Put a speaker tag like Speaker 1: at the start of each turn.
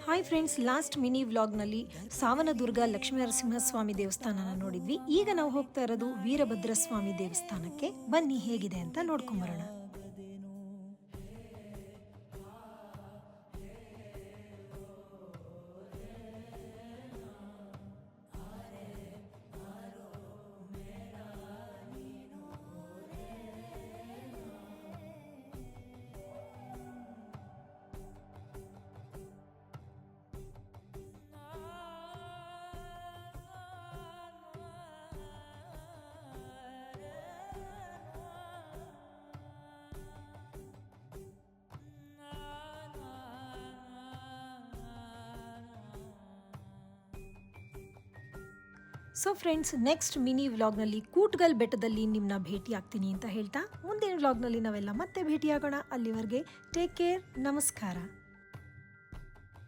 Speaker 1: Hi friends, last mini ವ್ಲಾಗ್ನಲ್ಲಿ ಸಾವನದುರ್ಗ ಲಕ್ಷ್ಮೀ ನರಸಿಂಹಸ್ವಾಮಿ ದೇವಸ್ಥಾನನ ನೋಡಿದ್ವಿ. ಈಗ ನಾವು ಹೋಗ್ತಾ ಇರೋದು ವೀರಭದ್ರಸ್ವಾಮಿ ದೇವಸ್ಥಾನಕ್ಕೆ. ಬನ್ನಿ ಹೇಗಿದೆ ಅಂತ ನೋಡ್ಕೊಂಬರೋಣ. ಸೊ ಫ್ರೆಂಡ್ಸ್, ನೆಕ್ಸ್ಟ್ ಮಿನಿ ವ್ಲಾಗ್ನಲ್ಲಿ ಕೂಟ್ಗಲ್ ಬೆಟ್ಟದಲ್ಲಿ ನಿಮ್ಮನ್ನ ಭೇಟಿ ಆಗ್ತೀನಿ ಅಂತ ಹೇಳ್ತಾ ಮುಂದಿನ ವ್ಲಾಗ್ನಲ್ಲಿ ನಾವೆಲ್ಲ ಮತ್ತೆ ಭೇಟಿಯಾಗೋಣ. ಅಲ್ಲಿವರೆಗೆ ಟೇಕ್ ಕೇರ್, ನಮಸ್ಕಾರ.